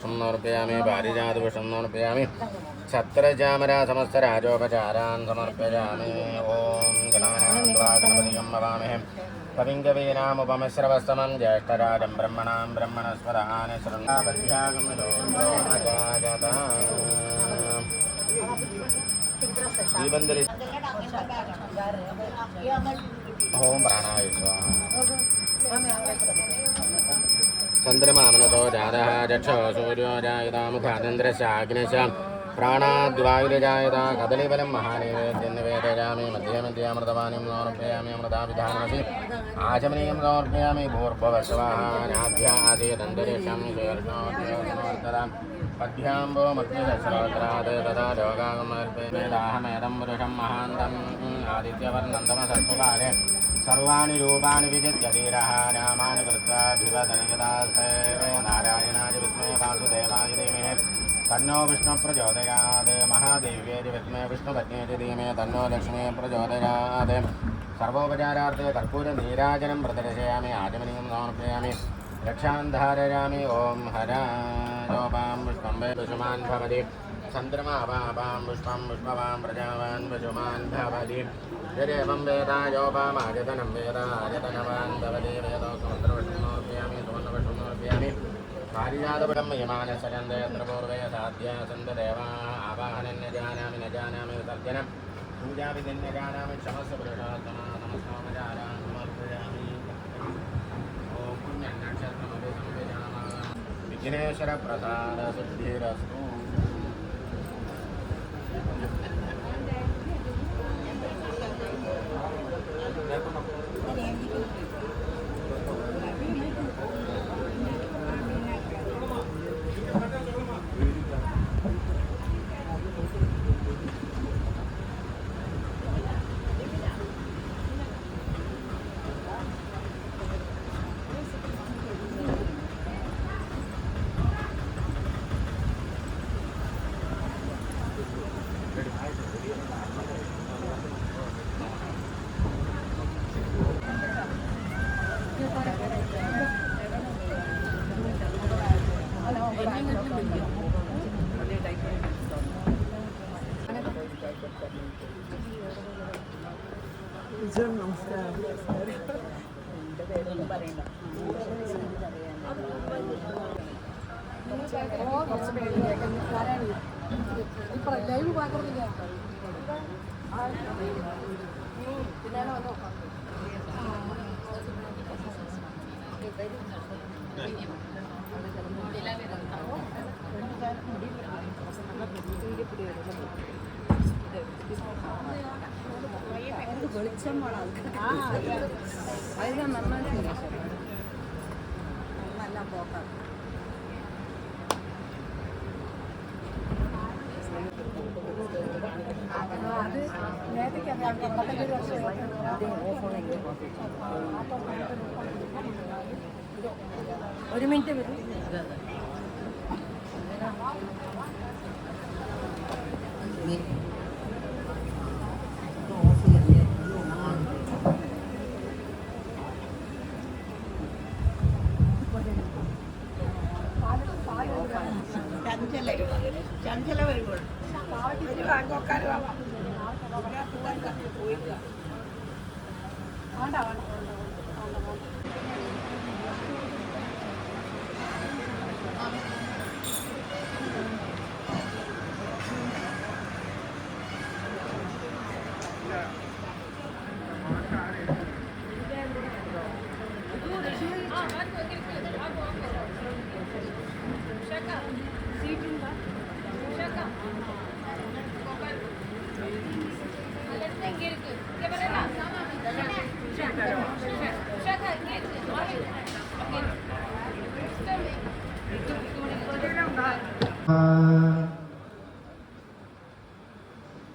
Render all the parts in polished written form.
समर्पयामि पारिजातपुष्पं समर्पयामि छत्रचामरा समस्तराजोपचारान् समर्पयामि ॐ गणानां भवामहे कविं कवीनामुपमश्रवस्तमं ज्येष्ठराजं ब्रह्मणां ब्रह्मणस्पदान् शृण्वाभ्यागं ओम प्राणाय चंद्रमामनतो जातः चक्षो सूर्यो जायता मुखादिन्द्रस्याग्निश प्राणाद्वायुर्जायता कदलीफलं महानैवेद्यं निवेदयामि मध्ये मध्ये अमृतपानीं समर्पयामि अमृताभिधानमसि आचमनीयं समर्पयामि भूर्भुवस्सवः नाभ्यासीदन्तरिक्षं शीर्षोऽर्धराम् पद्भ्याम्बो मध्यसहस्रात् तथा योगागमर्पयेदाहमेदं पुरुषं महान्तम् आदित्यवर्णन्तमसत्त्वकाले सर्वाणि रूपाणि विजित्य धीरः नामानि कृत्वा धिवदनियदासेव नारायणाय विद्महे वासुदेवाय धीमहि तन्नो विष्णुप्रचोदयात् महादेव्येति विद्महे विष्णुपत्न्येति धीमहि तन्नो लक्ष्मी प्रचोदयात् सर्वोपचारार्थे कर्पूरनीराजनं प्रदर्शयामि आचमनीयं समर्पयामि रक्षां धारयामि ॐ हरायोपां पुष्पं वै पशुमान् भवति चन्द्रमावापां पुष्पं पुष्पवां प्रजावान् पशुमान् भवति यदेवं वेदायोपामायतनं वेदायतनवान् भवति वेदोऽसुमन्त्रपुष्पं समर्पयामि सुवर्णपुष्पं पारिजातपुष्पं यमानश्चरन्ते यत्र पूर्वे साध्या सन्तदेवाः आवाहनं न जानामि विसर्जनं पूजाविधिं न जानामि क्षमस्व पुरुषोत्तमा नमस्कारान् समर्पयामि विघ्नेश्वर प्रसाद सिद्धिरस्तु। ഒരു മിനിറ്റ് വരും. ചഞ്ചല വരുമ്പോൾ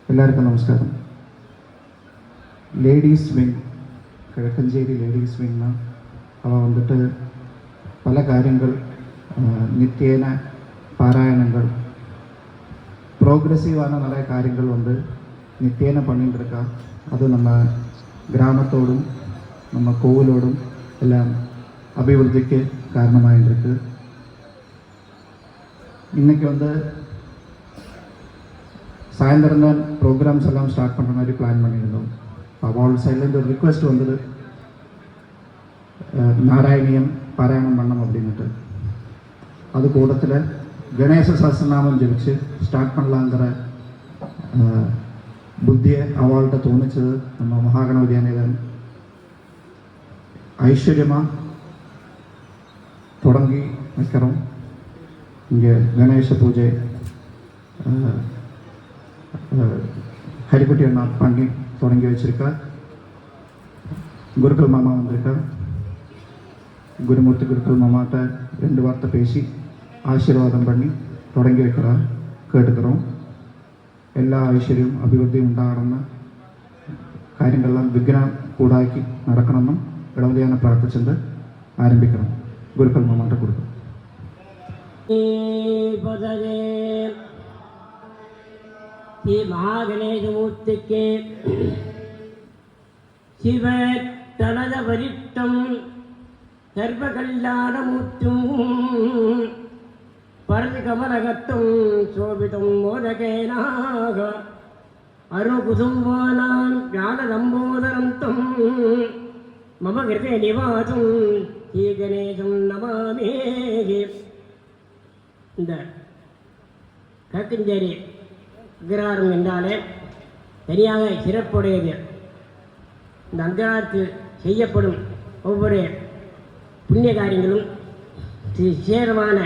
എല്ലാവർക്കും നമസ്കാരം. Ladies wing, Kizhakkanchery ladies wing வந்துட்டு பல காரியங்கள் நித்தியன பாராயணங்கள் ப்ரோக்ரெசிவான நிறைய காரியங்கள் வந்து நித்தியன பண்ணிட்டு இருக்கா. அது நம்ம கிராமத்தோடும் நம்ம கோவிலோடும் எல்லாம் அபிவிருத்திக்கு காரணமாயிருக்கு. இன்றைக்கி வந்து சாயந்தரம் தான் ப்ரோக்ராம்ஸ் எல்லாம் ஸ்டார்ட் பண்ணுற மாதிரி பிளான் பண்ணியிருந்தோம். அவள் சைட்லேருந்து ஒரு ரிக்வெஸ்ட் வந்தது, நாராயணியம் பாராயணம் பண்ணோம் அப்படின்ட்டு. அது கூடத்தில் கணேச சஹஸ்ரநாமம் ஜெபிச்சு ஸ்டார்ட் பண்ணலாங்கிற புத்தியை அவள்கிட்ட தோணிச்சது. நம்ம மகாகணபதி அநேகன் ஐஸ்வர்யமாக தொடங்கி வைக்கிறோம். இங்கே கணேச பூஜை ஹரிக்குட்டி அண்ணா பண்ணி தொடங்கி வச்சுருக்கா. குருக்கள் மாமா வந்திருக்கா. குருமூர்த்தி குருக்கள் மாமாட்ட 2 வார்த்தை பேசி ஆசீர்வாதம் பண்ணி தொடங்கி வைக்கிறா. கேட்டுக்கிறோம். എല്ലാ ഐശ്വര്യവും അഭിവൃദ്ധിയും ഉണ്ടാകണമെന്ന്, കാര്യങ്ങളെല്ലാം വിഘ്നം കൂടാക്കി നടക്കണമെന്നും ഇടവതിയാണ് പ്രാർത്ഥിച്ചത്. ആരംഭിക്കണം. ഗുരുക്കൾ മാമാട്ട കൊടുക്കും. ശ്രീ മഹാഗണേശമൂർത്തിക്ക് ശിവതനതപരിഷ്ടം സർവകല്യാണമൂർത്തും പരകമലകത്തും ശോഭിതം മോദകേനാഗ അരുകുസുംവാനാം ജ്ഞാനദംബോദരന്തം മമ കൃതേ നിവാസം ശ്രീ ഗണേശം നമാമി. இந்த கக்கஞ்சேரி அக்ரஹாரம் என்றாலே தனியாக சிறப்புடையது. இந்த அக்ரஹாரத்தில் செய்யப்படும் ஒவ்வொரு புண்ணிய காரியங்களும் விசேஷமான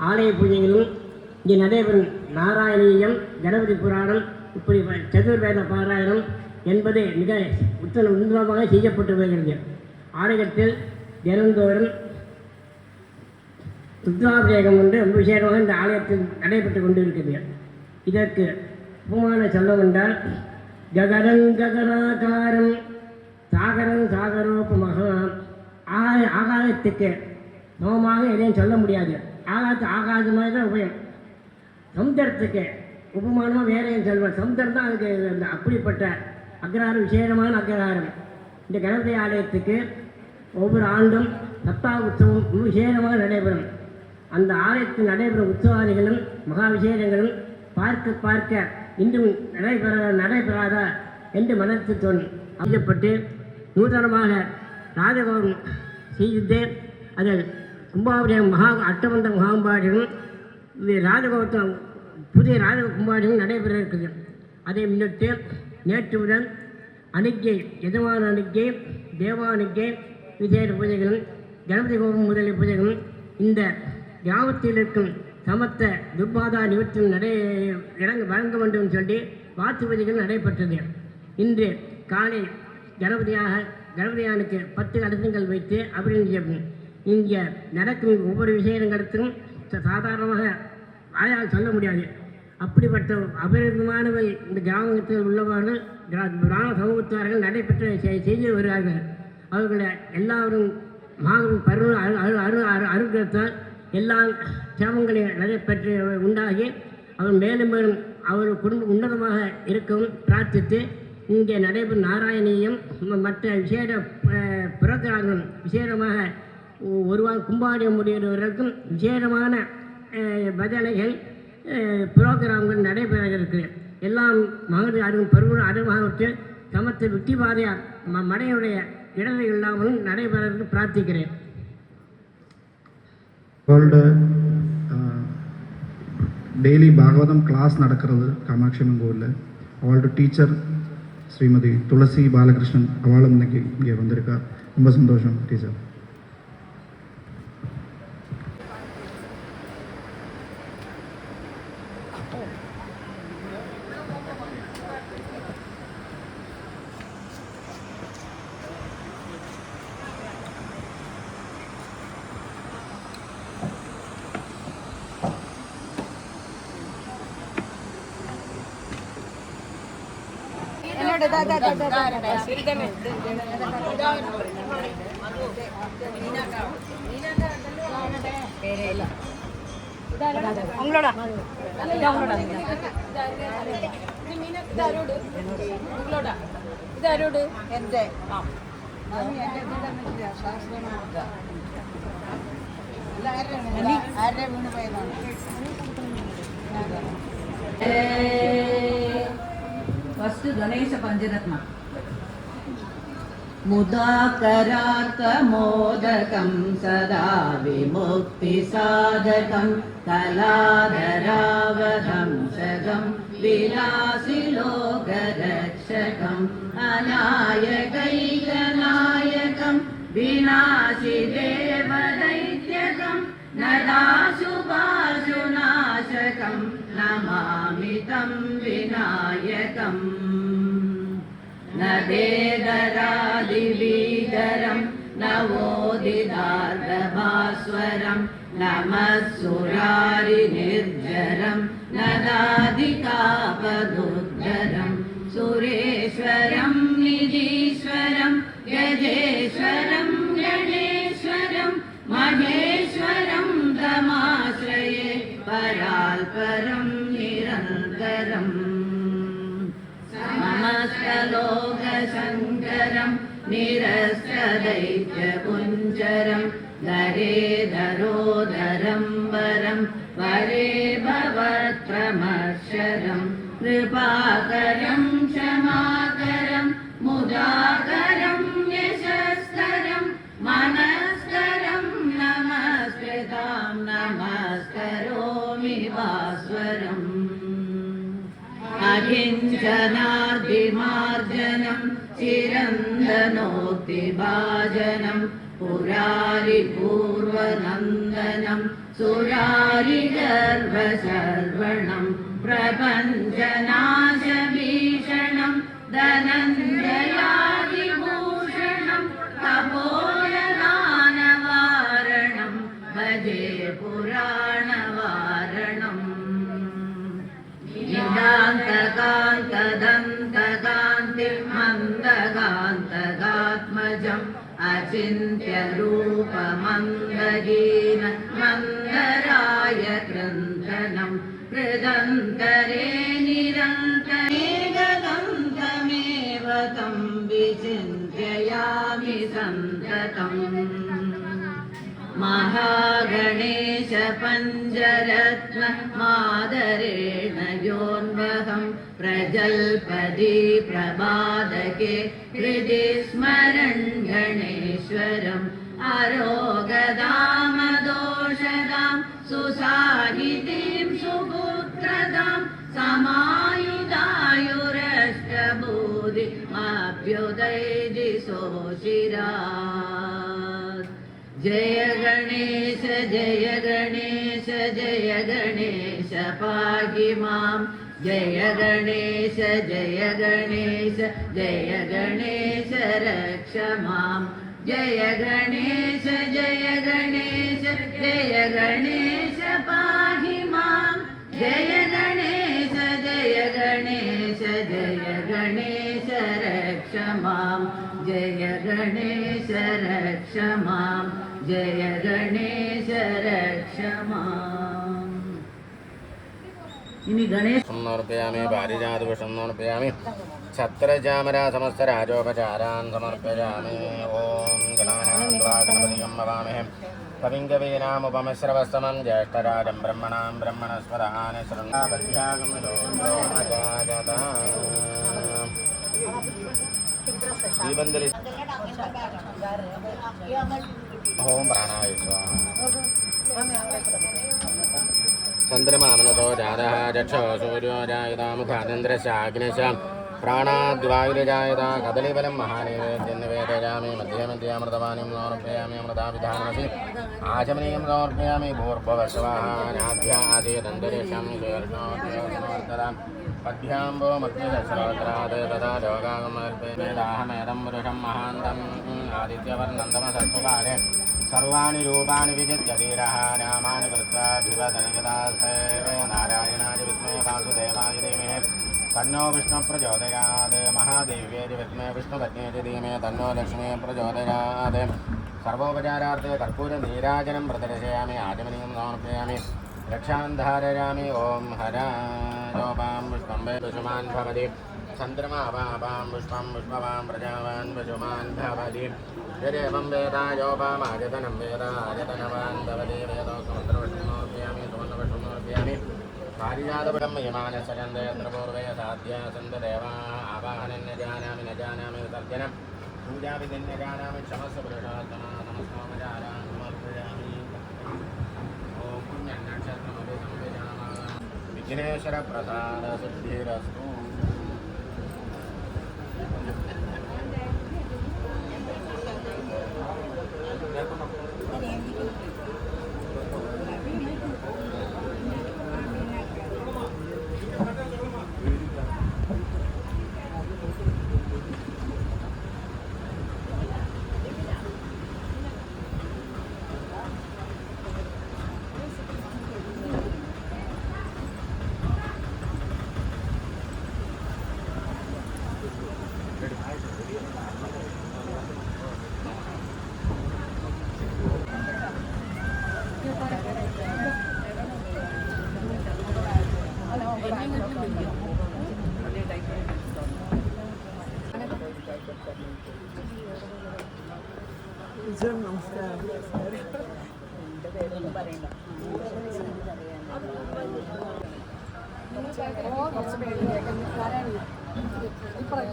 ஆலய பூஜைகளும் இங்கே நடைபெறும் நாராயணீயம், கணபதி புராணம், இப்படி சதுர்வேத பாராயணம் என்பது மிக உன்னதமாக செய்யப்பட்டு வருகிறது. ஆலயத்தில் தினந்தோறும் ருத்ராபிஷேகம் வந்து ரொம்ப விசேஷமாக இந்த ஆலயத்தில் நடைபெற்று கொண்டு இருக்குது. இதற்கு உபமான சொல்லம் என்றால் ககனம் ககனாகாரம் சாகரம் சாகரோபமாக ஆகாயத்துக்கு சமமாக எதையும் சொல்ல முடியாது. ஆகாசமாக தான் உபயம். சமுத்திரத்துக்கு உபமானமாக வேறையும் சொல்வார். சமுத்திரம் தான் அதுக்கு அப்படிப்பட்ட அக்ரஹாரம், விசேஷமான அக்ரஹாரம். இந்த கணபதி ஆலயத்துக்கு ஒவ்வொரு ஆண்டும் சப்தா உற்சவம் விசேஷமாக நடைபெறும். அந்த ஆலயத்தில் நடைபெறும் உற்சவாதிகளும் மகா விசேஷங்களும் பார்க்க பார்க்க இன்றும் நடைபெறாதா என்று மனத்து தோன்றும். அமைக்கப்பட்டு நூதனமாக ராஜகோபுரம் செய்து அதில் கும்பாபிஷேகம் அட்டமந்த மகாகும்பாபிஷேகம் ராஜகோபுரம் புதிய ராஜ கும்பாபிஷேகம் நடைபெற இருக்குது. அதை முன்னிட்டு நேற்றுடன் அணிக்கை, எஜமான அணிக்கை, தேவானிக்கை, விசேஷ பூஜைகளும் கணபதி கோபம் முதலிய பூஜைகளும் இந்த கிராமத்தில் இருக்கும் சமத்த துர்பாதா நிவர்த்தி வழங்க வேண்டும் சொல்லி வாத்து பூஜைகள் நடைபெற்றது. இன்று காலை கணபதியானுக்கு 10 கலசங்கள் வைத்து அப்படின்னு இங்கே நடக்கும் ஒவ்வொரு விஷயங்களுக்கும் சாதாரணமாக வாயால் சொல்ல முடியாது. அப்படிப்பட்ட அபரிதமானவை இந்த கிராமத்தில் உள்ளவர்கள் கிராம சமூகத்தார்கள் நடைபெற்று செய்து வருகிறார்கள். அவர்களை எல்லாரும் மகாவின் பருவ அனுகிரகத்தால் எல்லா சேமங்களையும் நடைபெற்று உண்டாகி அவர் மேலும் மேலும் அவர் குடும்பம் உன்னதமாக இருக்கவும் பிரார்த்தித்து இங்கே நடைபெறும் நாராயணியம் மற்ற விசேட புரோகிராம்கள் விசேடமாக ஒருவார் கும்பாடியம் முடிகிறவர்களுக்கும் விசேடமான பஜனைகள் புரோகிராம்கள் நடைபெற இருக்கிறது. எல்லாம் மகளிர் அருகும் பருவ அருமாகவிட்டு சமத்து வெற்றி பாதையார் மடையுடைய இடர்கள் இல்லாமலும் நடைபெற பிரார்த்திக்கிறேன். டெய்லி பாகவதம் கிளாஸ் நடக்கிறது காமாட்சி அம்மன் கோவிலில். அவளோட டீச்சர் ஸ்ரீமதி துளசி பாலகிருஷ்ணன் அவளும் இன்னைக்கு இங்கே வந்திருக்கா. ரொம்ப சந்தோஷம் டீச்சர். വീണ് പോയതാണ്. ഗണേശ പഞ്ചരത്ന. മുദാകരാർത്ഥമോദകം സദാ വിമുക്തിസാധകം കലാധരാവധംസകം വിലാസി ലോകരക്ഷകം അനായകൈകനായകം വിനാശി ദേവദൈത്യകം നദാശുഭാശുനാശകം നമാമി തം വിനായകം. നദേദരാദിവീകരം നവോദിതാർദ്ധഭാസ്വരം നമഃ സുരാരിനിർജരം നദാദികാപദുദ്ധരം സുരേശ്വരം നിധീശ്വരം ഗജേശ്വരം ഗണേശ്വരം മഹേശ്വരം തമാശ്രയേ പരാൽപരം നിരന്തരം. സമസ്തലോകശങ്കരം നിരസ്തദൈത്യപുഞ്ചരം ധരേധരോധരം വരം വരേ ഭവത്രമക്ഷരം കൃപാകരം ക്ഷമാകരം മുദാകരം യശസ്കരം മനസ്കരം നമസ്കൃതാം നമസ്കരോമി ഭാസ്വരം. അകിഞ്ചനാർദ്ദിമാർജനം ചിരന്തനോക്തിഭാജനം പുരാരിപൂർവനന്ദനം സുരാരിഗർഭശർവണം പ്രപഞ്ചനാശഭീഷണം ധനഞ്ജയാദിഭൂഷണം തപോലദാനവാരണം ഭജേ പുരാണവാരണം. നിദാന്തകാന്തദന്തകാന്തിമന്ദകാന്തകാത്മജം അചിന്ത്യരൂപമന്ദഗീന മന്ദരായ കൃന്തനം ഹൃദന്തരേ നിരന്തരേകദന്തമേവ തം വിചിന്ത്യയാമി സന്തതം. മഹാഗണേശ പഞ്ചരത്ന മാദരേണ യോന്വഹം പ്രജൽപതി പ്രഭാതകേ ഹൃദി സ്മരൺ ഗണേശ്വരം അരോഗദാമദോഷദാം സുസാഹിതീം സുപുത്രദാം സമായുധായുരഷ്ടബോധി അഭ്യുദയദിശോശിരാത്. ജയ ഗണേശ ജയ ഗണേശ ജയ ഗണേശ പാഹി മാം. ജയ ഗണേശ ജയ ഗണേശ ജയ ഗണേശ രക്ഷ മാം. ജയ ഗണേശ ജയ ഗണേശ ജയ ഗണേശ പാഹി മാം. ജയ ഗണേശ ജയ ഗണേശ ജയ ഗണേശ രക്ഷ മാം. ജയ ഗണേശ രക്ഷ മാം. ജയ ഗണേശ രക്ഷ മാം. ഇനി ഗണേശ സമർപ്പയാമി പാരിജാതപുഷ്പം സമർപ്പയാമി ഛത്രചാമരാ സമസ്തരാജോപചാരാൻ സമർപ്പയാമി. ഓം ഗണാനാം ഭവാമഹേ കവിം കവീനാമുപമശ്രവസ്തമം ജ്യേഷ്ഠരാജം ബ്രഹ്മണാം ബ്രഹ്മണസ്പദാന ശൃംഗാപദ്യാഗം ദീപന്തലി ഓം പ്രാണായ സ്വാഹ. ചന്ദ്രമാമനതോ ജാതഃ ചക്ഷോ സൂര്യോ ജായതാ മുഖാനന്ദ്രശാഗ്നിശ പ്രാണാദ്വായുരജായതാ കദളിഫലം മഹാനൈവേദ്യം നിവേദയാമി. മധ്യേ മധ്യാമൃതപാനം സമർപ്പയാമി. അമൃതാഭിധാനമസി ആചമനീയം സമർപ്പയാമി. ഭൂർഭുവസ്വാഹ നാഭ്യാദീദന്തരിഷം സമർപ്പയാം. പദ്ഭ്യാംബോ മധ്യശ്രോത്രാത് തഥാ ലോകാമർപ്പേദാഹമേദം പുരുഷം മഹാന്തം ആദിത്യവർണന്തമസത്വകാലേ സർവാണി രൂപാണി വിജിത്യ ധീരഃ നാമാനി കൃത്വാധിപതനികദാസേവേ നാരായണായ വിദ്മേ വാസുദേവായ ധീമഹി തന്നോ വിഷ്ണു പ്രചോദയാത്. മഹാദേവ്യേതി വിദ്മേ വിഷ്ണുപത്നേതി ധീമഹി തന്നോ ലക്ഷ്മീ പ്രചോദയാത്. സർവോപചാരാർത്ഥേ കർപ്പൂര നീരാജനം പ്രദർശയാമി. ആചമനീയം സമർപ്പയാമി. രക്ഷാൻ ധാരയാമി. ഓം ഹരാജോപാം പുഷ്പം പശുമാൻ ഭവതി. ചന്ദ്രമാവാപാം പുഷ്പം പുഷ്പവാൻ പ്രജാവാൻ പശുമാൻ ഭവതി. യദേവം വേദായോപാമാജതനം വേദ ആജതനവാൻ ഭവതി. വേദോ സുമന്ത്രപുഷ്പം സമർപ്പയാമി. സുവർണപുഷ്പം സമർപ്പയാമി. പാരിജാതപുരം യമാനസരന്തേന്ദ്രപൂർവേ സാധ്യാസന്തദേവാ ആവാഹനം ന ജാനാമി വിസർജനം പൂജാവിധിന്യ ജാനാമി ക്ഷമസ്വപുരുഷോത്തമ നമസ്കാരം സമർപ്പയാമി. ഓം പുണ്യനക്ഷത്രമപി സംവിജാനാമ വിഘ്നേശ്വര പ്രസാദ സിദ്ധിരസ്തു.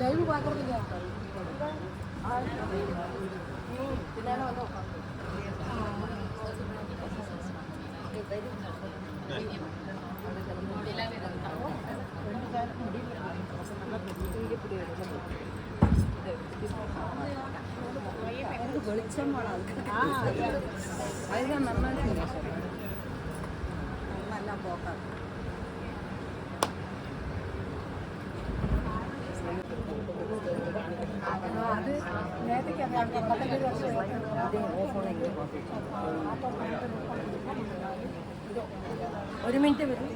ലൈവ് പാക്കുന്നില്ല വെളിച്ചം വേണം അതിന് നന്നായിട്ടില്ല നല്ല പോക്കാം. അത് നേരത്തേക്ക് ഒരു മിനിറ്റ് വരും.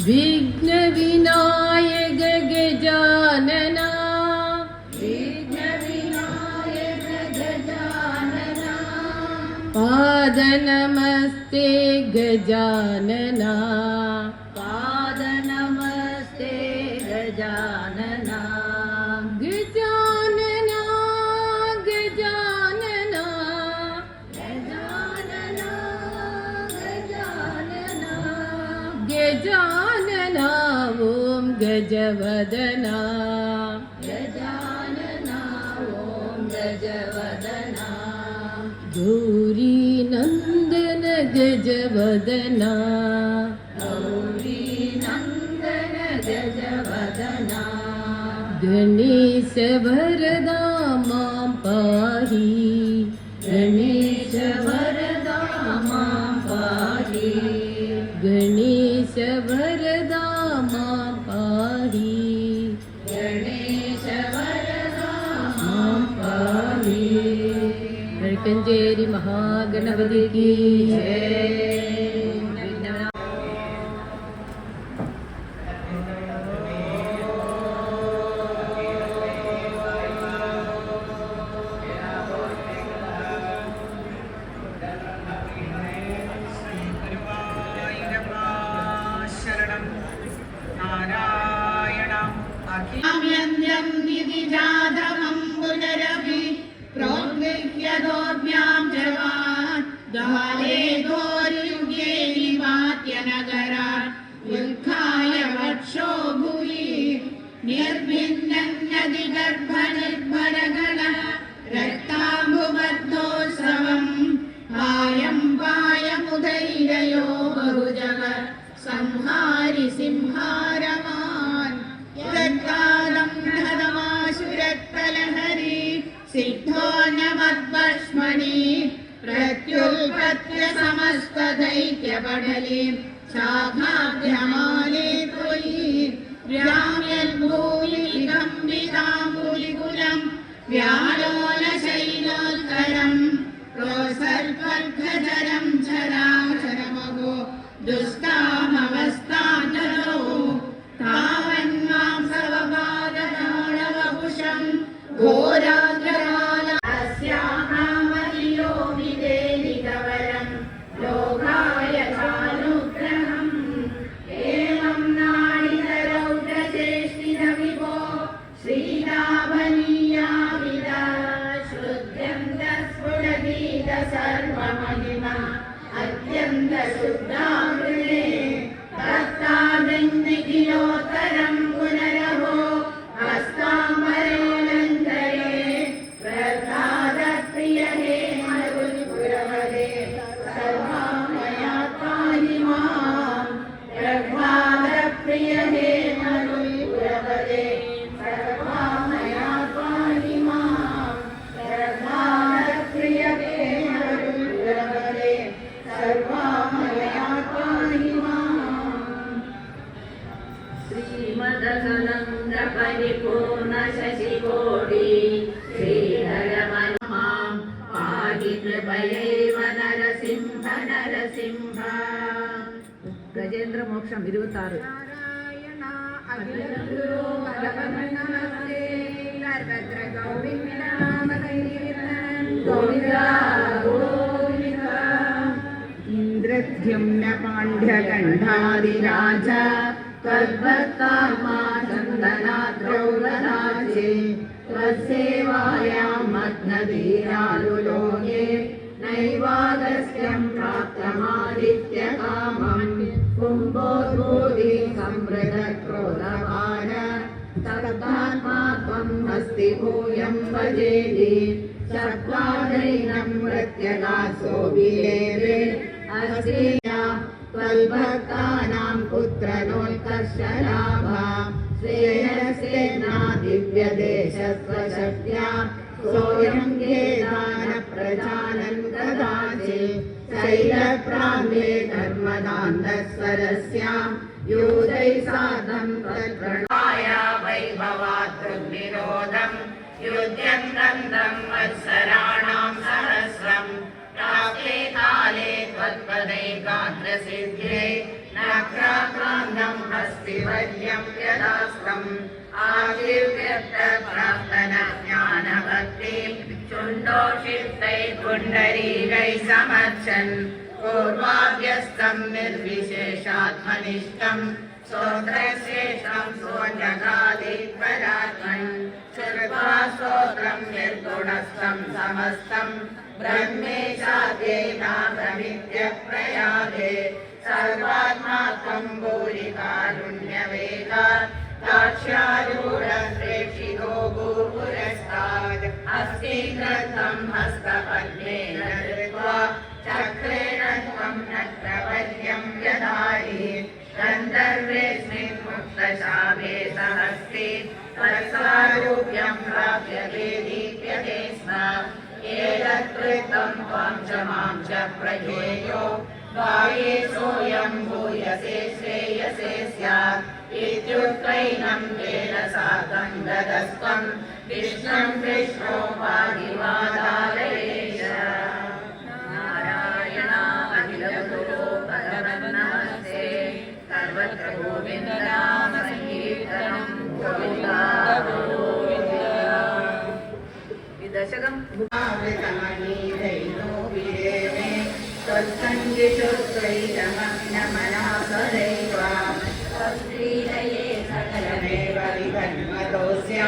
विघ्न विनायक गजानना विघ्न विनायक गजानना पाद नमस्ते गजानना पाद नमस्ते गजानना गजानना गजानना गजानना गजानना गजानना ओम गजवदना गजानना ओम गजवदना गौरी नंदन गजवदना गौरी नंदन गजवदना गणेश वरदा मां पाहि गणेश वरदा मां पाहि गणेश वरदा मां पाहि गणेश वरदा मां पाहि कंजेरी महागणपति की जय. ्यं निधिजातमं पुनरपि प्रोद्विह्यदोर्भ्यां जवान् दाले दोर्युगे निवात्यनगरात् उत्थाय वक्षो भुवि निर्भिन्नं नदिगर्भनिर्भरगणः रक्ताम्बुबद्धोत्सवम् पायं पायमुदैरयो बहुजग संहारि सिंहारमान् यत्कालं धदमाशुरत्तलहरि सिद्धो न मद्भस्मणि प्रत्युल्पत्य समस्तदैत्यपटले शाखाभ्यमाले त्वयि व्याम्यल्भूलिकम्बिताम्बुलिकुलं व्यालोलशैलोत्करम् प्रोसर्पर्घधरं चराचरमगो दुष्टामवस्थानलो तावन्मां सर्वपाद घोरान्धकाल अस्याहामलियोमिदेनिकवरं लोकाय चानुग्रहम् एवं नाडितरौद्रचेष्टितविभो श्रीलाभनीयाविदा शुद्ध्यन्तस्फुटगीत सर्वमहिमा अत्यन्तशुद्धामृणे दत्तादिन्निखिलोत्तरं पुनरहो हस्तामरेऽलङ्करे प्रसादप्रियहे मरुत्पुरवरे सर्वामया पाहि मां प्रसादप्रियहे मरुत्पुरवरे सर्वामया पाहि मां प्रसादप्रियहे मरुत्पुरवरे सर्वामया पाहि माम् श्रीमदनन्दपरिपूर्ण शशिकोटि श्रीधरमनमां पाहि कृपयैव नरसिंह नरसिंह ഗജേന്ദ്രമോക്ഷം 26 നാരായണ അഖിലഗുരു ഭഗവന്നമസ്തേ സർവത്ര ഗോവിന്ദനാമകീർത്തനം ഗോവിന്ദ ഗോവിന്ദ ഇന്ദ്രദ്യുമ്ന പാണ്ഡ്യകണ്ഠാദിരാജ തദ്ഭക്താത്മാ ചന്ദനാദ്രൗരരാജേ തത്സേവായാം മഗ്നധീരാലുലോകേ നൈവാഗസ്ത്യം പ്രാപ്തമാദിത്യകാമം കുംഭോദ്ഭൂതി സംവൃതക്രോധവാന തത്താത്മാ ത്വം അസ്തി ഭൂയം ഭജേതി ശബ്ദാദൈനം പ്രത്യഗാസോ വിലേവേ അസ്തി त्वल्भक्तानां पुत्रनोत्कर्षलाभ श्रेयस्तेना दिव्यदेशस्वशक्त्या सोऽयं केदानप्रजानन् कदाचे शैलप्रान्ते धर्मदान्तस्वरस्यां यूदै साधं तत्प्रणय वैभवात् युध्यन्तं वत्सराणां सहस्रम् प्राप्ते काले त्वत्पदैकाग्रसिद्धे नक्राक्रान्तं हस्तिवर्यं यदास्तम् आदिव्यक्तप्राप्तनज्ञानभक्तिं चुण्डोषिप्तैः पुण्डरीकैः समर्चन् पूर्वाभ्यस्तं निर्विशेषात्मनिष्ठं स्तोत्रश्रेष्ठं सोऽजगादिपरात्मन् श्रुत्वा स्तोत्रं निर्गुणस्थं समस्तं ब्रह्मेशाद्यैनाभमित्य प्रयागे सर्वात्मा त्वं भूरि कारुण्यवेगात् दाक्ष्यारूढप्रेक्षितो भूपुरस्तात् हस्तीकृतं हस्तपद्मेन धृत्वा चक्रेण त्वं नक्रवर्यं व्यधायि गन्धर्वेऽस्मिन् मुक्तशाभे सहस्ते तत्सारूप्यं प्राप्य वेदीप्यते स्म एतत्कृतं त्वां च मां च प्रजेयो भाये सोऽयं भूयसे श्रेयसे स्यात् इत्युक्तैनं तेन साकं गतस्त्वं विष्णुं विष्णो पाहिवादालयेश नारायणाखिलगुरो भगवन्नमस्ते सर्वत्र गोविन्दनाम संकीर्तनं गोविन्दा गोविन्द दशकं भुवावृतमणिदैनो विरेमे तत्सङ्गिषुत्रैरमग्नमनासदैव तत्क्रीडये सकलमेव विधन्मतोऽस्य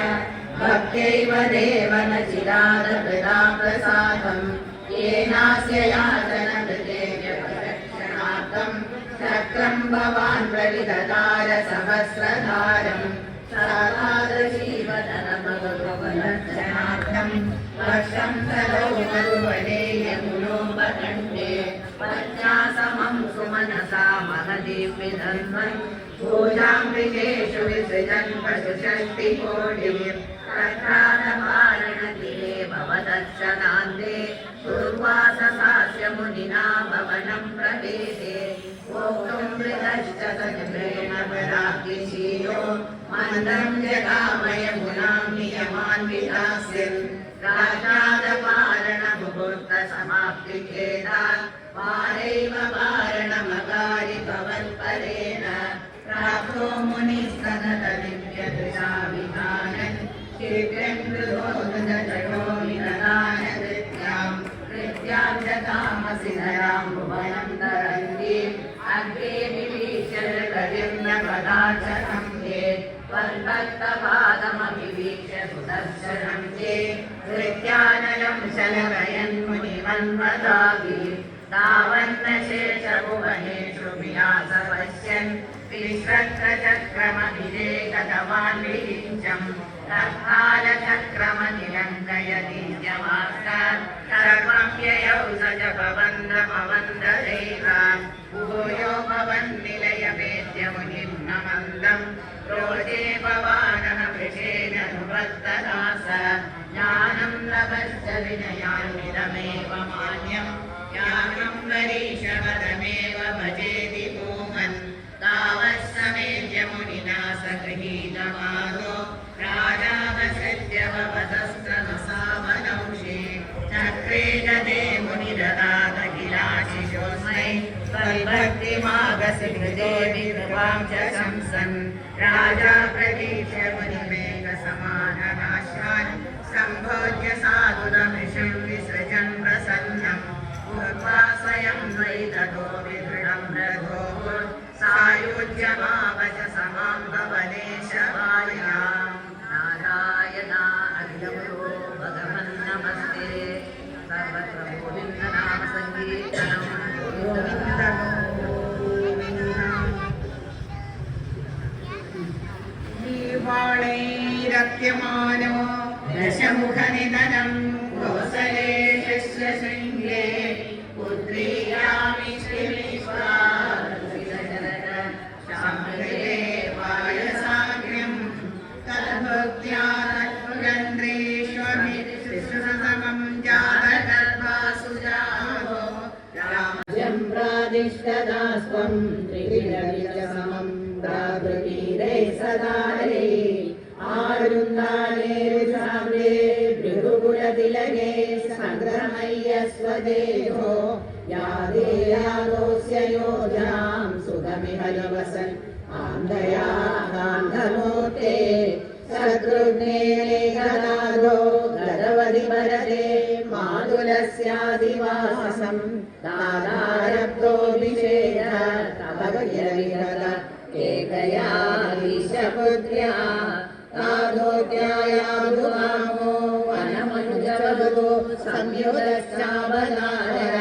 भक्त्यैव देव न चिरादकृता प्रसादं येनास्य याचनकृते व्यपरक्षणार्थं चक्रं भवान् प्रविदधार सहस्रधारम् साधादशीवतनमगभवलक्षणार्थं वर्षं तदौ मरुवने यमुनोपकण्ठे पञ्चासमं सुमनसा महदीर्विधन्वन् पूजां विशेषु विसृजन् पशुषष्टिकोटिं तत्रादपारणतिरे भवदर्शनान्ते दुर्वाससास्य मुनिना भवनं प्रवेशे भोक्तुं मृगश्च सजलेन पराग्निशीलो मन्दं जगामय मुनां नियमान् विधास्यन् राजादपारणमुहूर्तसमाप्तिखेदात् पारैव पारणमगारि भवत्परेण प्राप्तो मुनिस्तनतदिव्यदृशा विधानन् ൃത്യാനലം ശലഭയന്മുനിമന്മദാഭി താവന്നശേഷഭുവനേഷു വിലാസപശ്യൻ വിശ്രക്രചക്രമഭിലേഖതവാൻ വിരിഞ്ചം തത്കാലചക്രമനിലങ്കയതീര്യമാസ്താൻ സർവം യയൗ സജപവന്ദമവന്ദദേവ ഭൂയോ ഭവന്നിലയമേദ്യമുനിം നമന്ദം रोजे भवानः वृषेणनुवर्तदास ज्ञानं लभश्च विनयान्वितमेव मान्यं ज्ञानं वरीशवदमेव भजेति मोहन् तावत्समेत्य मुनिना सगृहीतमानो राजा वसत्य भवतस्तमसावनंषे चक्रे गते मुनिददातखिलाशिशोऽस्मै त्वद्भक्तिमागसि हृदे विद्वां च शंसन् राजा प्रतीक्ष्य मुनिमेघसमाननाशान् सम्भोज्य साधुरमृषं विसृजन् प्रसन्नं भूत्वा स्वयं वै ततो विदृढं रथोः सायुज्यमावच समां भवनेशवायां नारायणा अखिलगुरो भगवन् नमस्ते सर्वत्र गोविन्दनाम सङ्कीर्तनं गोविन्द वाणैरत्यमानो दशमुखनिधनं कोसले शृङ्गे पुत्रीयामि श्रीविश्वासरे वायसाग्र्यं तद्भक्त्या तत्पुरन्द्रेष्वमित्सुसमं जातगर्भासुजातो रामजं प्रादिष्टदास्त्वं त्रिविधविजसमं प्राकृतीरे सदारे आरुन्दानेरुषाम्रे भृगुकुलतिलके सङ्ग्रमय्य स्वदेहो यादेयादोऽस्य योधां सुखमिह निवसन् आन्धया गान्धमूर्ते शत्रुघ्ने मेघनादो गदवधि भरते मातुलस्यादिवासं दादारब्धोऽभिषेक तवगिरविहृत एकया ईशपुत्र्या तादोत्यायादुवामो वनमनुजवधो संयुतश्चावदारय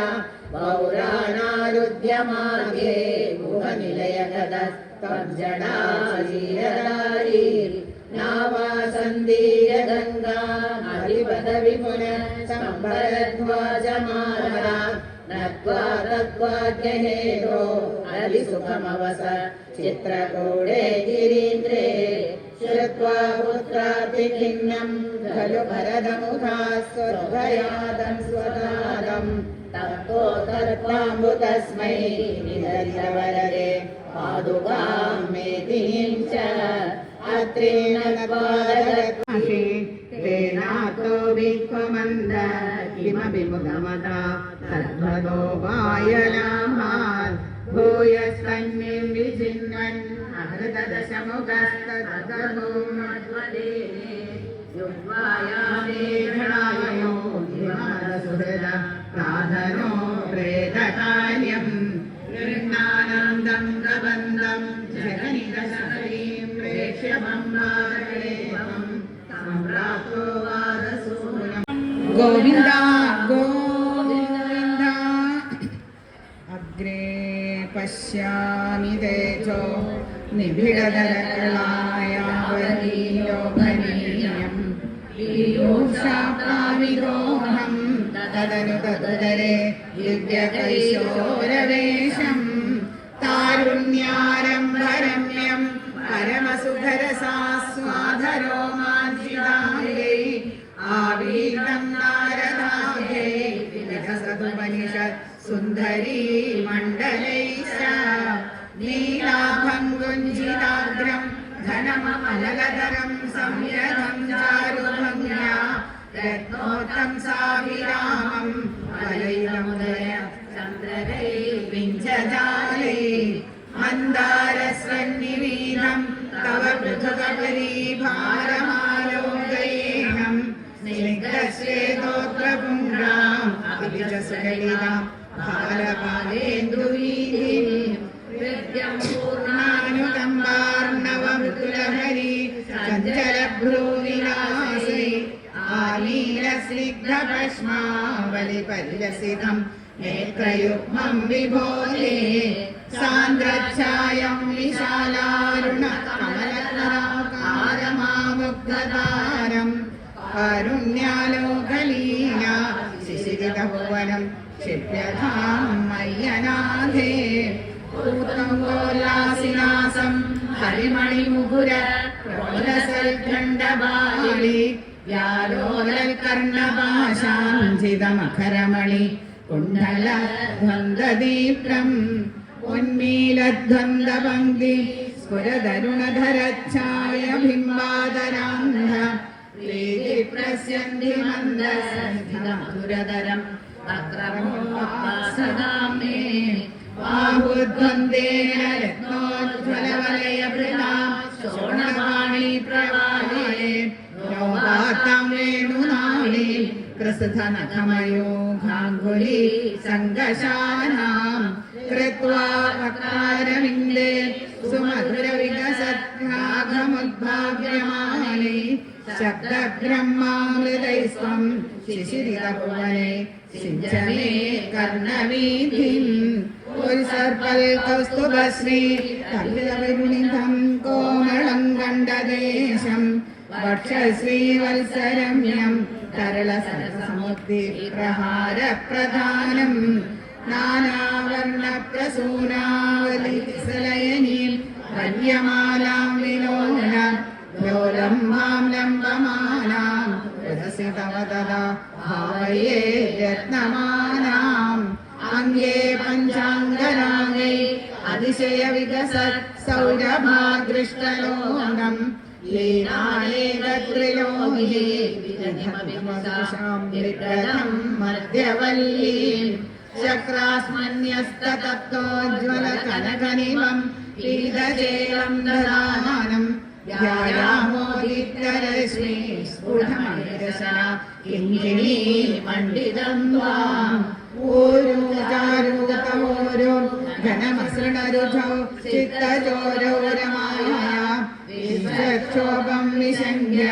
पौराणारुद्यमार्गे गुहनिलयगदस्तब्जडाशीरदारी नावासन्दीय गङ्गा हरिपदविपुन सम्भरध्वजमाला नत्वा तत्त्वाद्यहेतो हरिसुखमवस चित्रकूटे गिरीन्द्रे श्रुत्वा पुत्रातिखिन्नं खलु भरदमुखा स्वर्भयादं स्वदादं तत्तो तर्पाम्बुतस्मै निदर्शवरदे पादुकां मेदिनीं च अत्रेण नत्वादत्मषे तेनातो विश्वमन्द किमपि मुदमदा तद्भदो वायनामात् भूयस्तन्निं विचिन्वन् अहृतदशमुखस्तद्गमो मध्वदेने युग्वायामेघणायो धिमदसुहृद प्राधनो प्रेतकार्यं निर्णानन्दं प्रबन्धं जगनिकशरीं प्रेक्ष्यमम्बादेवं सम्प्राप्तो वादसूनं गोविन्द गोविन्द अग्रे पश्यामि तेजो निबिडदलकलायावनीयोगनीयं पीयूषाप्लाविदोहं तदनु तदुदरे दिव्यकैशोरवेशं तारुण्यारम्भरम्यं परमसुधरसास्वाधरो माञ्चिदाङ्गे आवीतं नारदाङ्गे विविधसदुपनिषत् सुन्दरी मण्डलैश्च नीलाभङ्गुञ्जिताग्रं घनममलधरं संयतं चारुभङ्ग्या रत्नोत्तं साभिरामं वलैरमुदय चन्द्रदैर्विञ्चजाले मन्दारस्वन्निवीनं तव पृथुकपरी भारमालोकैः സുലളിതാം ബാലപാലേന്ദുവീതിം ഹൃദ്യം പൂർണ്ണ ാർണവമൃദുലഹരി ചഞ്ചലഭ്രൂവിലാസൈ ആനീലസ്നിഗ്ധഭസ്മാവലിപരിലസിതം നേത്രയുഗ്മം വിഭോലേ സാന്ദ്രച്ഛായം വിശാലാരുണ കമലകാരമാമുഗ്ധതാരം കാരുണ്യാലോകലീല ശിശിരിതഭുവനം ക്ഷിപ്യധാം മയ്യനാഥേ ൂതംഗോല്ലാസിനാസം ഹരിമണിമുകുര പ്രോലസൽഖണ്ഡബാലി വ്യാലോലൽകർണപാശാഞ്ചിതമഖരമണി കുണ്ഡലധ്വന്ദദീപ്രം ഉന്മീലധ്വന്ദപംക്തി സ്ഫുരതരുണധരച്ഛായ ബിംബാദരാന്ധ പ്രീതിപ്രസ്യന്തി മന്ദസ്നിഗ്ധമധുരതരം അക്രമോപാസദാം മേ ബാഹുദ്വന്ദേന രത്നോജ്വലവലയഭൃതാം ശോണവാണി പ്രവാഹേ യോഗാത്താം വേണുനാളി കൃസധനഖമയൂഖാങ്കുലി സംഘശാനാം കൃത്വാ വക്രവിന്ദേ സുമധുരവികസദ്രാഗമുദ്ഭാവ്യമാലി ശബ്ദബ്രഹ്മാമൃതൈസ്വം ശിശിരിതഭുവനെ സിഞ്ചമേ കർണവീഥിം ഉത്സർപ്പൽ കൗസ്തുഭശ്രീ കല്ലിതവിഗുണിതം കോമളം കണ്ഠദേശം വക്ഷശ്രീവത്സരമ്യം തരളസരസമുക്തി പ്രഹാരപ്രധാനം നാനാവർണപ്രസൂനാവലിസലയനീം വന്യമാലാം വിലോല ലോലം മാം ലംബമാനാം ഉദസി തവ തദാ ഭാവയേ രത്നമാനാം അംഗേ പഞ്ചാംഗരാഗൈ അതിശയ വികസത് സൗരഭാദൃഷ്ടലോകം ലീലാലേകത്രിലോഹി വിദഗ്ധം വിപ്രദം മധ്യവല്ലീം ചക്രാസ്മന്യസ്തതത്വോജ്വല കനകനിവം പീതജേയം ദദാനം ധ്യായാമോദിത്യരശ്മി സ്ഫുടമണിരശന കിഞ്ചിനീ മണ്ഡിതം ത്വാം ഓരോ ചാരുതമോരോ ഘനമസൃണരുചോ ചിത്തചോരോരമായ വിശ്വക്ഷോഭം വിശങ്ക്യ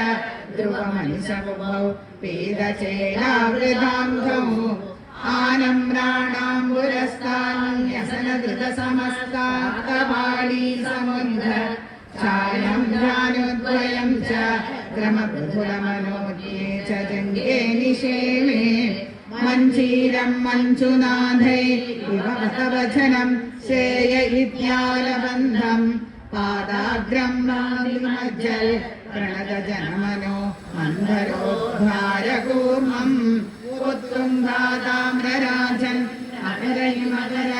ധ്രുവമനുഷമുഖൗ പീതചേലാവൃതാംഗൗ ആനമ്രാണാംബുരസ്ഥാന്യസനധൃതസമസ്താക്തപാളീ സമുദ്ര ഛായം ധ്യാനോദ്വയം ച ക്രമബുധുലമനോജ്ഞേ ച ജംഗേ നിഷേമേ മഞ്ജീരം മഞ്ജുനാഥൈ ഇവ വചനം ശ്രേയ ഇത്യാലബന്ധം പാദാഗ്രം മാലിമജ്ജൽ പ്രണതജനമനോ മന്ധരോദ്ധാരകൂർമ്മം ഉത്തുംഗാതാമ്രരാജൻ മകരൈമകര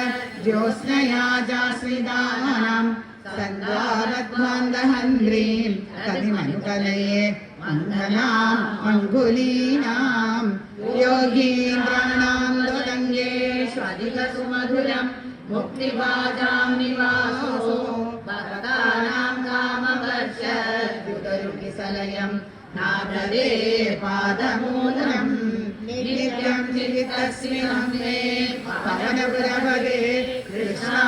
ജ്യോത്സ്നയാജാശ്രിതാനാം സദ്വാരധ്വാന്തഹന്ത്രീം തതിമനുകലയെ മംഗലാം അങ്കുലീനാം യോഗീന്ദ്രാണാം ത്വതംഗേഷ്വധികസുമധുരം മുക്തിഭാജാം നിവാസോ ഭക്താനാം കാമവർഷദ്യുതരുകിസലയം നാദരേ പാദമൂലം നിത്യം നിഹിതസ്മിനം മേ പവനപുരപദേ കൃഷ്ണാ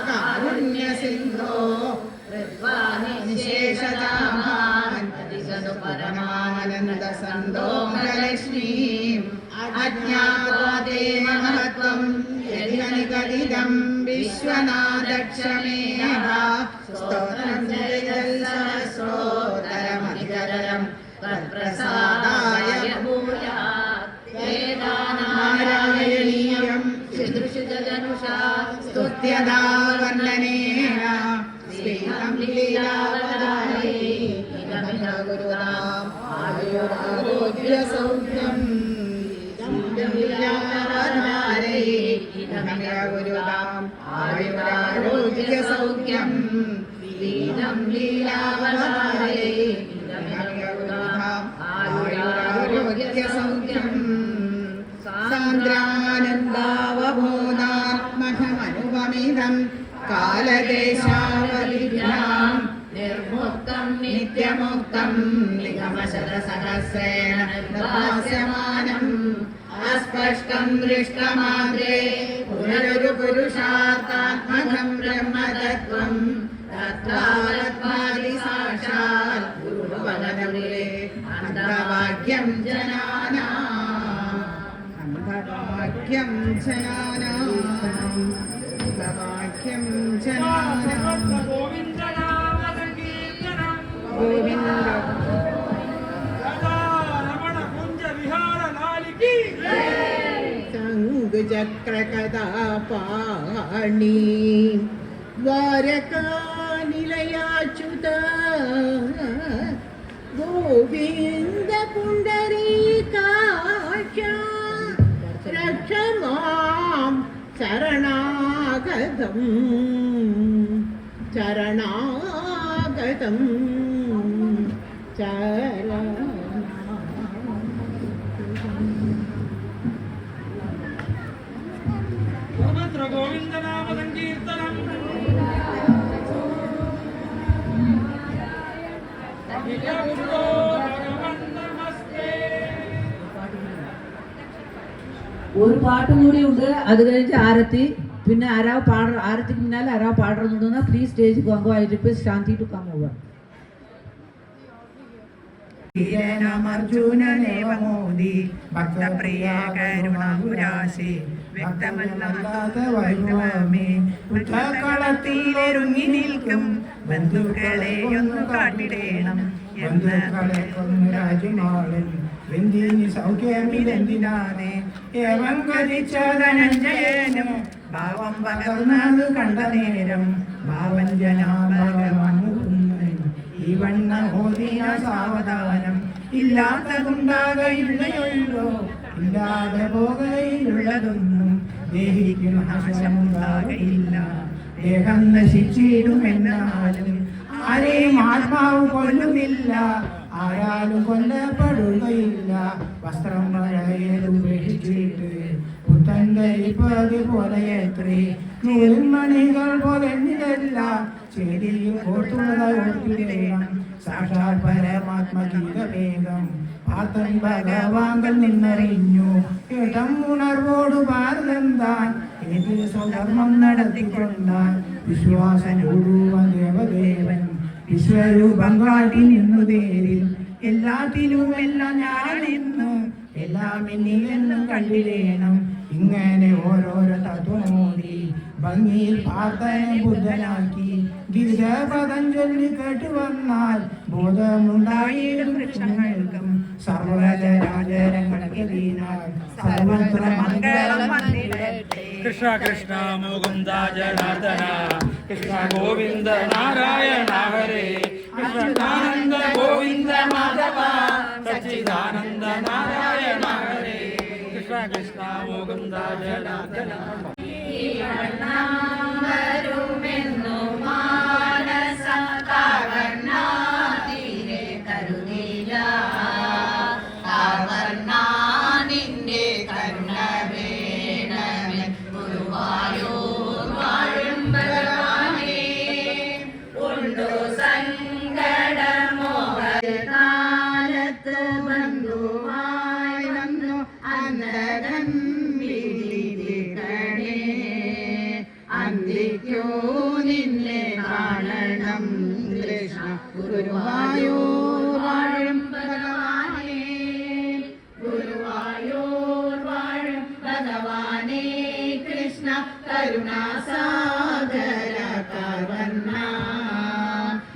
കാരുണ്യസിന്ധോ നിശേഷതാമാൻ പരമാനന്ദസന്തോമലക്ഷ്മീം അജ്ഞാത്വാ മഹത്വം യദികനികദിദം വിശ്വനാഥക്ഷമേവ സ്തോത്രം ജയസഹസ്രോതരമധികരം തത്പ്രസാദായ നാരായണീയം ശുശ്രുഷുജനുഷാ സ്തുത്യദാ വർണ്ണനേന ശ്രീകം ലീലാവതാരേ ഇദമിഹ ഗുരുനാം ആയുരാരോഗ്യസൗഖ്യം ലീലാവതാരേ ഇദമിഹ ഗുരുനാം ആയുരാരോഗ്യസൗഖ്യം ശ്രീകം ലീലാവതാരേ ഇദമിഹ ഗുരുനാം ആയുരാരോഗ്യസൗഖ്യം സാന്ദ്രാനന്ദാവബോധാത്മകമനുപമിതം കാലദേശാവലിഭ്യാം നിർമുക്തം നിത്യമുക്തം നിഗമശതസഹസ്രേണ നിർഭാസ്യമാനം സ്പഷ്ടം ദൃഷ്ടമാത്രേ പുനരൊരു പുരുഷാർത്ഥാത്മകം ബ്രഹ്മതത്വം തത്വാത്മാതി സാക്ഷാൽ ഗുരുവദനമുരേ അന്ധവാക്യം ജനാനാം അന്ധവാക്യം ജനാനാം അന്ധവാക്യം ജനാനാം ഗോവിന്ദ ചക്രകഥാപാണി ദ്വാരകാനിലയാച്യുത ഗോവിന്ദ പുണ്ടരീകാക്ഷ രക്ഷ മാം ശരണാഗതം ശരണാഗതം ഗോവിന്ദനാമ സങ്കീർത്തനം ഒരു പാട്ടും കൂടി ഉണ്ട്. അത് കഴിഞ്ഞ് ആരത്തി, പിന്നെ ആരത്തിക്ക് പിന്നാലെ ആരാവ് പാടുന്നുണ്ടെന്ന് പ്ലീസ് സ്റ്റേജ് വാങ്ങോ. I request Shanti to come over. അർജുനേവമോദി ഭക്തപ്രിയ കരുണാപുരാശി വ്യക്തമല്ലാതെ വൈഭവമേ കളത്തിലിറങ്ങി നിൽക്കും ബന്ധുക്കളെ ഒന്ന് കാട്ടിടേണം ബന്ധുക്കളെ കൊന്നു രാജുമാളൻ വെന്തിനി സൗഖ്യമിതെന്തിനാണ് ഏവം കലിച്ച ധനഞ്ജയനും ഭാവം പകർന്നത് കണ്ട നേരം ഭാവഞ്ജനാഭഗവാൻ ഈ വണ്ണ ഓതിയ സാവധാനം ഇല്ലാത്തതുണ്ടാകയില്ലയുള്ളോ ഇല്ലാതെ പോകയിലുള്ളതൊന്നും ദേഹിക്ക് നാശമുണ്ടാകയില്ല ദേഹം നശിച്ചിടുമെന്നാലും ആരെയും ആത്മാവ് കൊല്ലുന്നില്ല ആരാലും കൊല്ലപ്പെടുകയില്ല വസ്ത്രം ഉപേക്ഷിച്ചിട്ട് പുത്തൻ ധരിപ്പത് പോലെയത്രേ നൂൽമണികൾ പോലെ ഇതല്ല ശരിയും ഓർത്തുള്ളതായിടണം സാക്ഷാൽ പരമാത്മഗീതവേഗം പാത്തൻ ഭഗവാങ്കൽ നിന്നറിഞ്ഞു ഏട്ടം ഉണർവോട് ഭാരതന്താൻ ഏത് സ്വധർമ്മം നടത്തിക്കൊണ്ടാൻ വിശ്വാസനൂടുവൻ ദേവദേവൻ വിശ്വരൂപം കാട്ടി നിന്നു തേരിൽ എല്ലാത്തിലും എല്ലാം ഞാനിന്ന് എല്ലാം എന്നിലെന്നും കണ്ടിടേണം ഇങ്ങനെ ഓരോരോ തത്വമോദി ഭംഗിയിൽ പാർത്തനെ ബുദ്ധനാക്കി ഗിരിജപദം ചൊല്ലി കേട്ടുവന്നാൽ ബോധമുണ്ടായിടും വൃക്ഷങ്ങൾക്കും സർവജരാജരങ്ങൾക്കെതിനാൽ സർവത്ര മംഗളം വന്നിടട്ടെ. കൃഷ്ണ കൃഷ്ണ മുകുന്ദ ജനാർദ്ദന കൃഷ്ണ ഗോവിന്ദ നാരായണ ഹരേ കൃഷ്ണാനന്ദ ഗോവിന്ദ മാധവ സച്ചിദാനന്ദ നാരായണ ഹരേ കൃഷ്ണ കൃഷ്ണ മുകുന്ദ ജനാർദ്ദന വരുമെന്നു മാനസ കാവർണ്ണാതിരെ കരുതില്ല കാവർണ്ണാനിന്റെ കരുണ വേണമേ ഗുരുവായൂർ വാഴും ഭഗവാനേ ഉണ്ടു സങ്കടമോഹകാലത്ത് ബന്ധുവായി വന്നു അന്തരം വിളിക്കണേ അന്തിക്കോ നിന്നെ കാണണം കൃഷ്ണ ഗുരുവായൂർ വാഴും ഭഗവാനേ ഗുരുവായൂർ വാഴും ഭഗവാനേ കൃഷ്ണ കരുണാസാഗര കവർണ